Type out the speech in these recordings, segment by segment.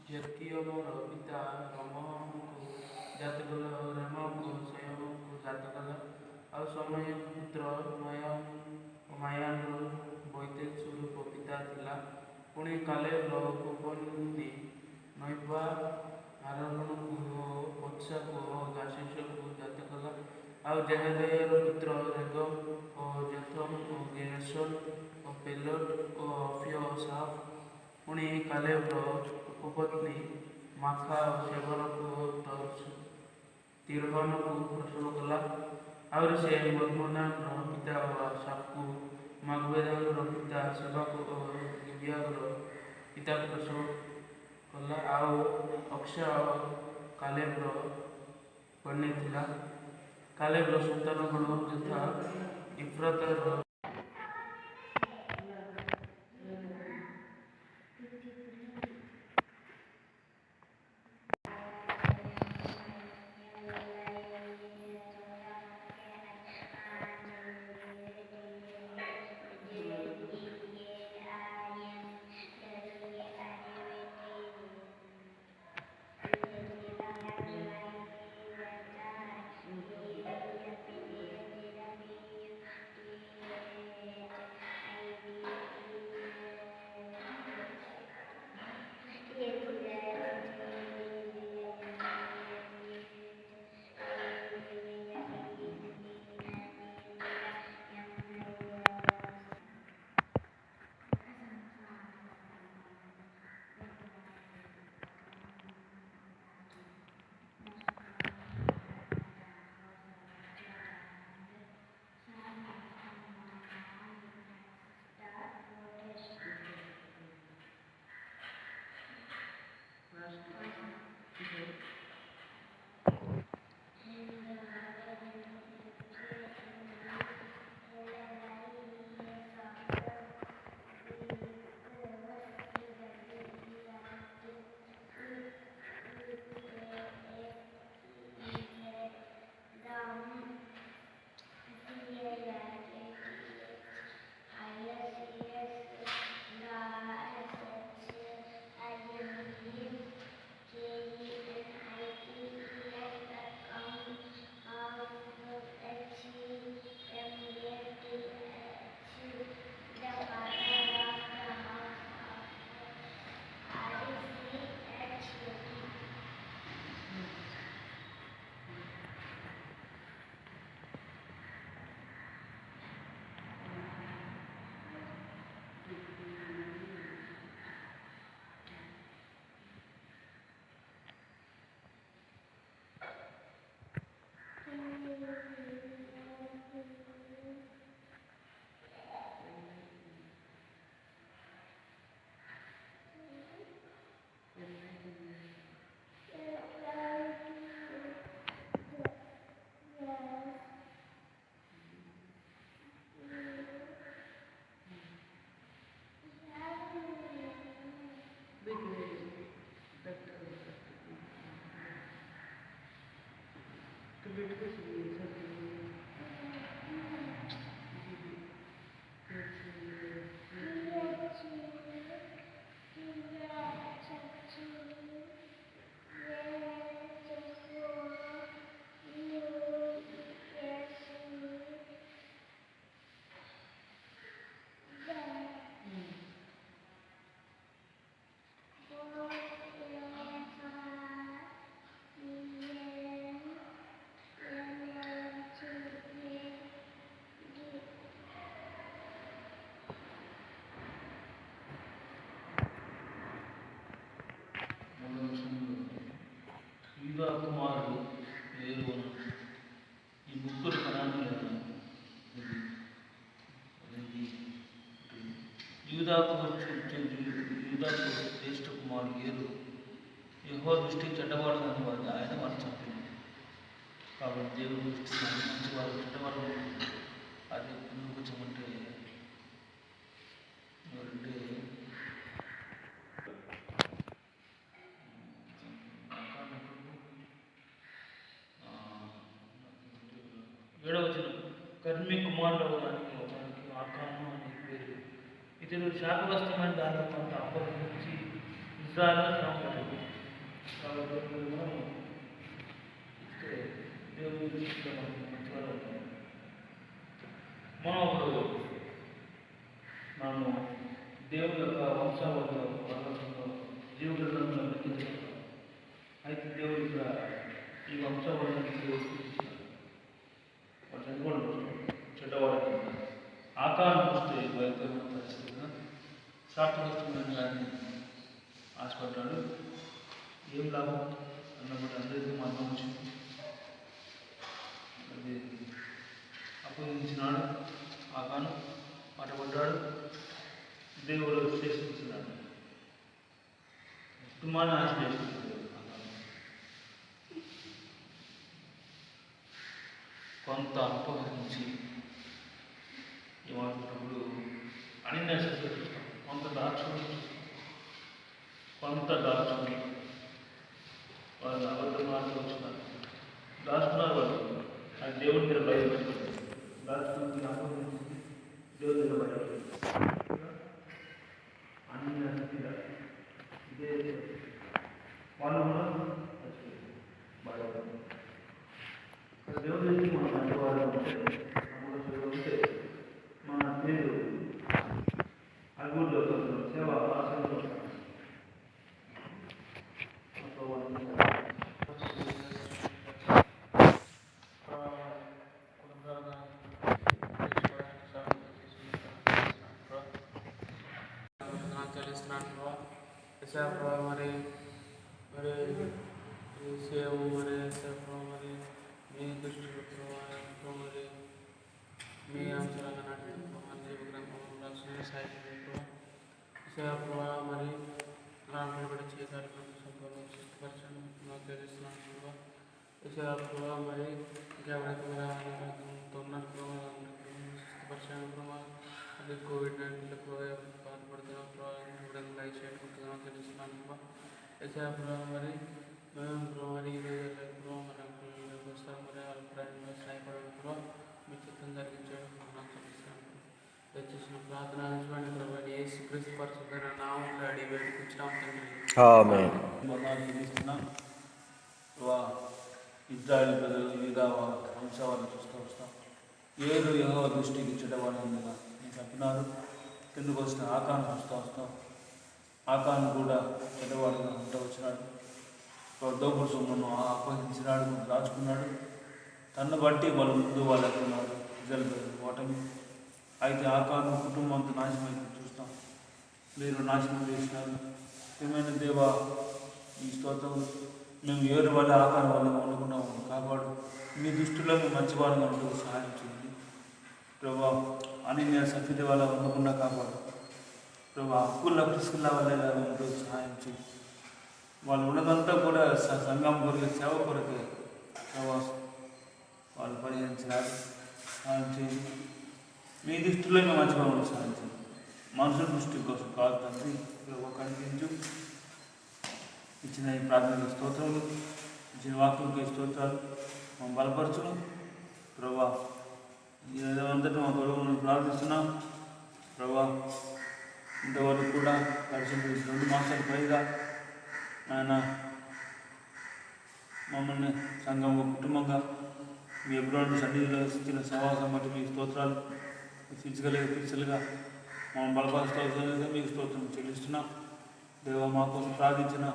ଜାତୀୟ ମୋର ପିତା ରମକୁ ଜାତ କଲ, ରାମକୁ ସ୍ୱୟଂକୁ ଜାତ କଲ, ଆଉ ସମୟ ପୁତ୍ର ମାୟାନର ବୈତେଶ୍ୱର ପିତା ଥିଲା। ପୁଣି କାଲେବର କୁପନୀ ନୈବା ଆରୋହଣକୁ ଓ ପତ୍ସାକୁ ଓ ଗାଶେଶକୁ ଜାତ କଲା, ଆଉ ଜେହେଦେୟର ପୁତ୍ର ରେଗମ ଓ ଜେଥମ ଓ ଗେର୍ଶୋନ ଓ ପେଲଟ ଓ ଅଫିୟସାଫ। ପୁଣି କାଲେବର ଉପପତ୍ନୀ ମାଖା ଓ ସେବରକୁ ତିରହନକୁ ପ୍ରସବ କଲା। ଆହୁରି ସେ ମଦମନାର ପିତା ଓ ଆସାଫକୁ ସେବାକୁ ଓ ଗିବିଆର ପିତାକୁ ପ୍ରସବ କଲା। ଆଉ ଅକ୍ଷୟ କାଲେବର ବନେଇଥିଲା। କାଲେବର ସନ୍ତାନଗଣ ଯଥା ଇଫ୍ରାତାର కుమారుడు ఏరోను. ఈ ముగ్గురు కణానులను యూదాకు జ్యేష్ఠ కుమారుడు ఏరు యెహోవా దృష్టి చెడ్డవాడు వారిని ఆయన వారిని చంపింది. కాబట్టి దేవుడి దృష్టి మంచి వారు చెడ్డవారు అది ఎందుకు వచ్చామంటే ఎవరంటే కర్మి కుమారుడు దానికి ఆకాను అనే పేరు. ఇతడు శాపగ్రస్తమైన దాని కొంత అప్పటి నుంచి ఇజ్రాయెల్ శ్రమపడింది. కాబట్టి దేవుడి దృష్టిలో మనకి మంచివారు అవుతాం. మనం ఒకడు నన్ను దేవుని యొక్క వంశావళిలో జీవగ్రంథంలో లెక్కించారు. అయితే దేవుడు ఇక్కడ ఈ వంశావళిని చనిపోవడం చెడ్డవాడు ఆకారం చూస్తే భయంకరమైన పరిస్థితిగా శాపగ్రస్తమైన దాన్ని ఆశపడ్డాడు. ఏం లాభం అన్నప్పుడు అందరికీ మరణం వచ్చింది. అది అప్పగించినాడు. ఆకాను పట్టబడ్డాడు. దేవుడు విశ్లేషించినాడు. కుటుంబాన్ని ఆశ్లేషించాడు. కొంత అపహరించి ఏమంటున్నప్పుడు అన్ని చూస్తాం. కొంత దాచుకుని వాళ్ళు అబద్ధం మాటలు వచ్చినారు, దాచుకున్నారు. వాళ్ళు అది దేవుడి దగ్గర బయటపెట్టారు. దాచుకుని అపహరించి దేవుడి దగ్గర బయటపెట్టారు. అన్ని ఇదే వాళ్ళు కూడా బాధపడతారు. దేవుడి నుంచి మనం మంచివాడు ఉంటే మన పేరు అభివృద్ధి అవుతుంది. సేవ ఆశలు మరి మరి సేవ మరి మరి మీ దృష్టిలో మరి మీ అంశాలను నడిపి సేవ మరి రాబడి చేయాలి సంపూర్ణపరచండి నాకు తెలుస్తున్నాను. సేవ మరి ఎవరైతే ఉన్నప్పుడు అది కోవిడ్-19 బాధపడుతున్న లైఫ్ చేయకుంటున్నాను తెలుస్తున్నాను. మరి మేము మరి మనకు వస్తాం మరి అభిప్రాయంలో సహాయపడడంలో మీ చిత్తం జరిగించడం నాకు తెలుస్తున్నాను. దయచేసిన ప్రార్థన ప్రభావం యేసుక్రీస్తు పరిశుద్ధ నామములో అడిగి వేడుకొచ్చున్నాం తండ్రి. ఆమేన్. ఇజ్రాయేల్ ప్రజలు వివిధ వంశాలను చూస్తూ వస్తాం. ఏడు యెహోవా దృష్టికి చెడ్డవాడు ఉందిగా నేను చెప్పినారు. కిందకు వచ్చిన ఆకాను చూస్తూ వస్తాం. ఆకాను కూడా చెడ్డవాడుగా ఉంటూ వచ్చినాడు. దోపుడు సొమ్మును అపహరించినాడు, దాచుకున్నాడు. తన్ను బట్టి వాళ్ళు ముందు వాళ్ళు ఎక్కడున్నారు, ప్రజలు ఓటమి. అయితే ఆకాను కుటుంబంతో నాశనం చూస్తాం. మీరు నాశనం చేసినారు. ఏమైనా దేవా ఈ స్తోత్రం మేము ఏడు వల్ల ఆకారం వల్ల ఉండకుండా కాపాడు. మీ దృష్టిలో మేము మంచివాళ్ళగా ఉంటూ సహాయం చేయండి ప్రభా. అని నేను సఫీద వల్ల ఉండకుండా కాపాడు ప్రభా. హక్కుల ప్రిస్కుల వల్ల ఉంటూ సహాయం చేయి. వాళ్ళు ఉన్నదంతా కూడా సంఘం కొరకు సేవ కొరకే ప్రభా వాళ్ళు పరిహరించినారు. సహాయం చేయండి. మీ దృష్టిలో మేము మంచిగా ఉంటూ సహాయం చేయండి. మనుషుల దృష్టి కోసం కాదు తండ్రి ప్రభా కనిపించు. ఇచ్చిన ఈ ప్రార్థనకు స్తోత్రములు, ఇచ్చిన వాక్యంకి స్తోత్రాలు. మా బలపరచును ప్రభా. అంతటా మా గొడవను ప్రార్థిస్తున్నాం ప్రభా. ఇంతవరకు కూడా పరిచయం 2 మాసాల పైగా ఆయన మమ్మల్ని సంఘంగా కుటుంబంగా మీ ఎబ్రోని సన్నిధిలో ఇచ్చిన సహవాసం బట్టి మీ స్తోత్రాలు. ఫిజికల్గా మమ్మల్ని బలపరుస్తూ మీకు స్తోత్రం చెల్లిస్తున్నాం దేవా. మా కోసం ప్రార్థించిన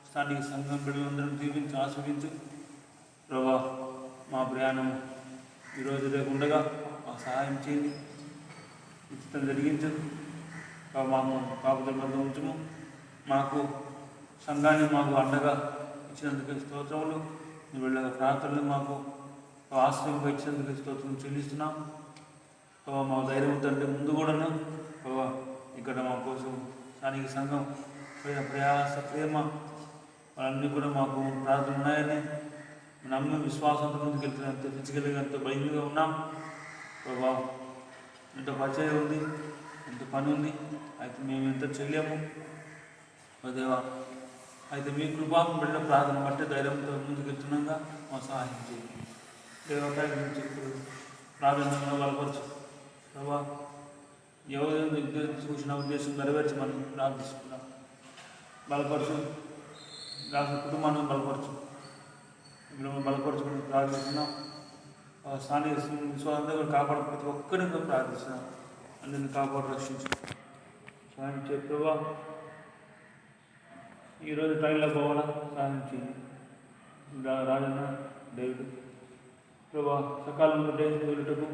స్థానిక సంఘం బిడ్డలందరం దీవించి ఆస్వాదించు ప్రభా. మా ప్రయాణం ఈరోజు రేపు ఉండగా మా సహాయం చేయండి, ఉచితం జరిగించు. మాకు కాపుదల వద్ద ఉంచుము. మాకు సంఘాన్ని మాకు అండగా ఇచ్చినందుకు స్తోత్రములు. వీళ్ళ ప్రార్థనలు మాకు ఆశ్రయంగా ఇచ్చినందుకు స్తోత్రం చెల్లిస్తున్నాం ప్రభా. మా ధైర్యం తండ్రి ముందు కూడాను ప్రభా. ఇక్కడ మా కోసం స్థానిక సంఘం ప్రయాస ప్రేమ వాళ్ళన్నీ కూడా మాకు ప్రార్థన ఉన్నాయని నమ్మి విశ్వాసంతో ముందుకు వెళ్తున్నంత ఫిజికల్గా ఎంతో భయంగా ఉన్నాం ప్రభా. ఎంత పరిచయం ఉంది, ఎంత పని ఉంది. అయితే మేము ఎంత చెల్లాము దేవా. అయితే మీ కృపాకు బిడ్డ ప్రార్థన బట్టి ధైర్యంతో ముందుకు వెళ్తున్నాగా మా సహాయం చేయండి దేవత. నుంచి ప్రార్థన బలపరచు ప్రభా. ఎవరు చూసిన ఉద్దేశం నెరవేర్చమని ప్రార్థిస్తున్నాం. బలపరచు రాష్ట్ర కుటుంబాన్ని బలపరచు. ఇప్పుడు బలపరచుకుని ప్రార్థిస్తున్నాం. స్థానిక విశ్వాసంతో కాపాడు ప్రతి ఒక్కరిని ప్రార్థిస్తున్నాం. అందరినీ కాపాడు రక్షించు సహాయం చేయ ప్రభా. ఈరోజు ట్రైన్లో పోవాలా సహాయం చేయండి రాజన్న దేవుడు ప్రభా. సకాలంలో వెళ్ళటకు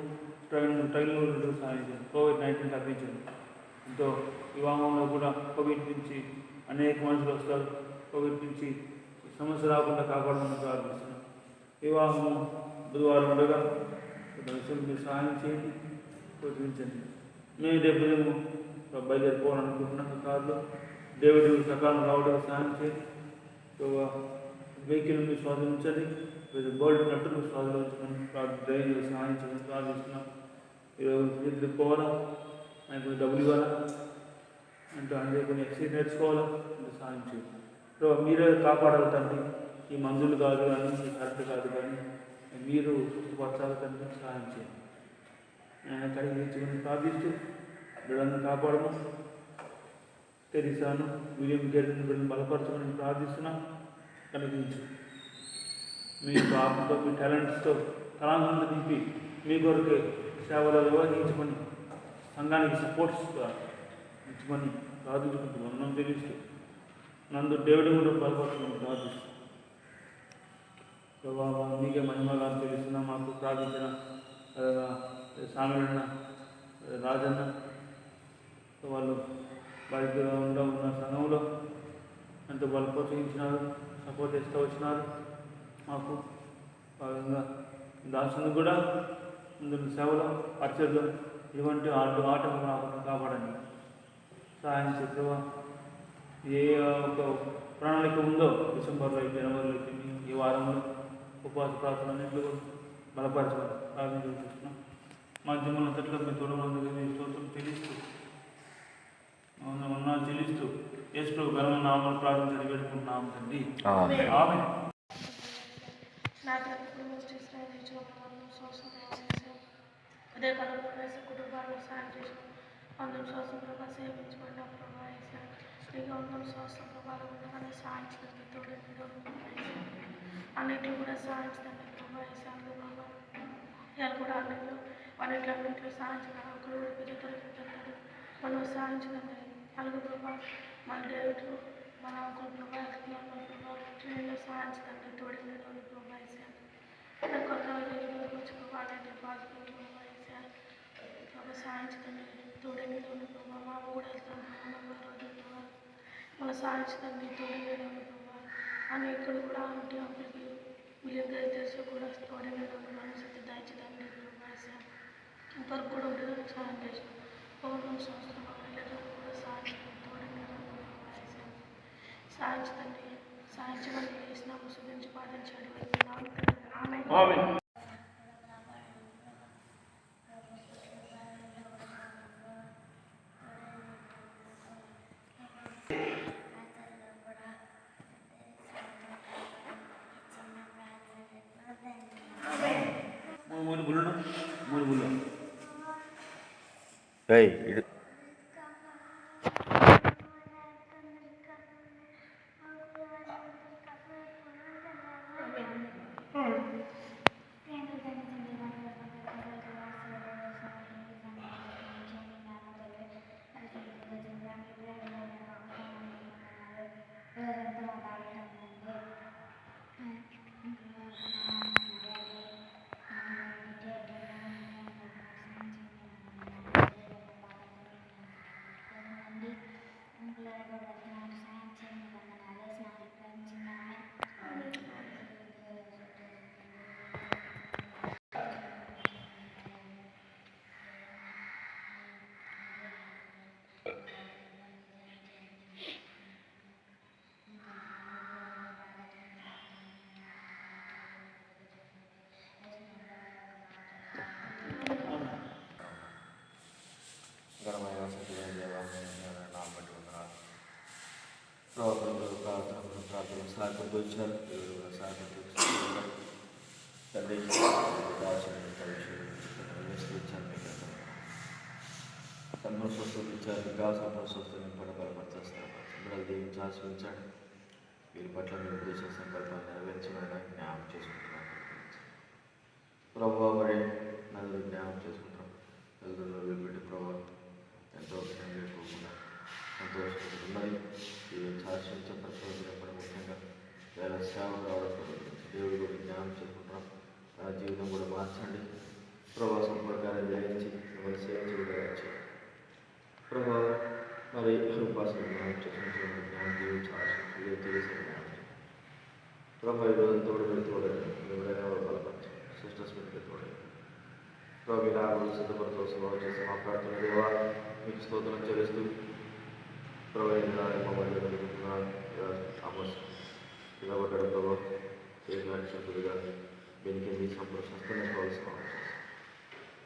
ట్రైన్లో వెళ్ళటకు సహాయం చేయండి. కోవిడ్-19 తప్పించండి. ఎంతో వివాహంలో కూడా కోవిడ్ నుంచి అనేక మనుషులు వస్తారు. కోవిడ్ నుంచి సమస్య రాకుండా కాపాడమని ప్రార్థిస్తున్నాం. వివాహము బుధవారం ఉండగా విషయం మీరు సహాయం చేయండి, ప్రోత్సహించండి. మేము రేపు బయలుదేరిపోవాలనుకుంటున్నాం కారులో. దేవుడు సకాలం రావడం సహాయం చేయండి. వెహికల్ మీ స్వాధీనించండి. బోల్ట్ నట్టు మీ స్వాధీనించమని డ్రైవర్ సహాయం చేయమని ప్రార్థిస్తున్నాం. ఈరోజు పోవాలా, ఆయనకు డబ్బులు ఇవ్వాలా అంటే అంటే కొన్ని ఎక్సైజ్ నేర్చుకోవాలా అంటే సహాయం చేయండి. మీరే కాపాడాలి తండ్రి. ఈ మందులు కాదు కానీ, ఈ కరెంట్ కాదు కానీ మీరు స్వస్థపరచాలి తండ్రి, సహాయం చేయండి. ఆయన కలిగించుకుని ప్రార్థిస్తూ బిడ్డలను కాపాడము. తెరిసాను విలియం గేట్ని బిడ్డను బలపరచమని ప్రార్థిస్తున్నాం. కలిగించు మీ ఆత్మతో, మీ టాలెంట్స్తో తలాంతా నింపి మీ కొరకే సేవలో నిర్వహించమని, సంఘానికి సపోర్ట్స్గా ఇచ్చమని ప్రార్థించుకుంటూ మనం తెలుస్తూ నందు దేవుడి కూడా బలపరచమని ప్రార్థిస్తూ ప్రభావం మీకే మహిమగా తెలుస్తున్నా. మాకు ప్రార్థించిన సామెలన్న రాజన్న వాళ్ళు వారికి ఉన్న సంఘంలో ఎంతో వాళ్ళు ప్రోత్సహించినారు, సపోర్ట్ చేస్తూ వచ్చినారు. మాకు భాగంగా దాసుని కూడా ముందు సేవలో పరిచయలో ఇటువంటి ఆటలు రాకుండా కాపాడండి, సహాయం చేసేవా. ఏ ఒక ప్రణాళిక ఉందో డిసెంబర్లో అయితే, జనవరిలో అయితే ఈ వారంలో ఉపవాస ప్రార్థన అన్నింటిలో బలపరచమని ప్రార్థించుకుంటున్నాం. మా జీవన తట్ల మీ తోడమందుకు మీ స్తోత్రం చెల్లిస్తూ చెల్లిస్తూ యేసు ప్రభు ఘనమైన నామములో ప్రార్థించి పెట్టుకుంటున్నాం తండ్రి. ఆమేన్. అదే కాలంలో కుటుంబాలను సాయం చేసి అందరం శ్వాసం ప్రభావ సేవించబడిన ప్రభావ స్త్రీగా అందరం శ్వాసం ప్రభావం ఉండగానే సాయించడానికి తోడు అన్నింటిలో కూడా సాయించడానికి ప్రభావ ప్రభావ ఇవాళ కూడా అన్నింటిలో సాయించడానికి ఒకరు కూడా పెద్దతాడు మనం సాయించడానికి అలాగే ప్రభావ మన దేవుడు మన ఒకరు ప్రభావ ట్రైన్లో సాయించడానికి తోడు ప్రభావ కొత్త వచ్చుకోవాలంటే పాల్గొని సాయించదండి తోడని ప్రభావ మా కూడా వెళ్తాను మన సాయించదండి తోడని ప్రభావ అని ఇక్కడ కూడా ఉంటే అప్పటికి వీళ్ళందరూ తెలిసి కూడా తోడని మనసు దాయించదండి ప్రభావ ఇంతవరకు కూడా ఉండేదానికి సహాయం చేసాం. పౌర్ణం సంవత్సరం వెళ్ళడం కూడా సాయించండి తోడని సాయించదండి సాయించమని వేసిన ముసుగురించి పాటించాడు. ఆమె ప్రార్థన సాగుతూ వచ్చారు. తండ్రి సంపూర్ణ స్వస్థత ఇచ్చారు. ఇంకా సంపూర్ణ స్వస్థతని బలపరచేస్తారు. బిడ్డలు దీవించి ఆశ్రయించండి. వీరి పట్ల మీరు ఉద్దేశ సంకల్పాన్ని నెరవేర్చమని జ్ఞాపకం చేసుకుంటున్నాం. ప్రభావ మరి నలుగురు జ్ఞాపకం చేసుకుంటాం. నలుగురిలో వీళ్ళు ప్రభావం ఎంతో లేకోకుండా సంతోషపడుతున్నది. దీవించి ఆశ్రయించిన ప్రతి కూడా ముఖ్యంగా వేల సేవ రావడం దేవుడు కూడా జ్ఞాపకం చేసుకుంటాం. నా జీవితం కూడా మార్చండి. ప్రభావ సంపర్కాన్ని జయించి మిమ్మల్ని సేవించి ప్రభావం మరి ఉపాసన జ్ఞానం చేసుకుంటున్న జ్ఞానం జీవించి ఆశ్రయించి తెలిసిన జ్ఞానం ప్రభావ ఈ రోజు తోడు తోడండి. ఎవరైనా బలపరచు సిస్టర్స్ మీద తోడండి. ప్రభు మీరు ఆకులు సిద్ధపడుతూ స్వభావం చేసి మా ప్రార్థన దేవా మీకు స్తోత్రం చెల్లిస్తూ ప్రభు మమ్మల్ని నిలబడ్డాడు ప్రభావ చేయగలిగినట్టుగా దీనికి సంతోషంగా కావాల్సిన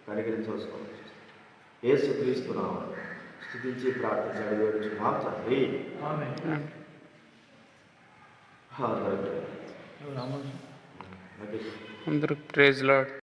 కనికరించవలసిన యేసు క్రీస్తున్నాము స్థుతించి ప్రార్థించి వేడుచున్నాం తండ్రి. అందరికి ప్రైజ్ లార్డ్.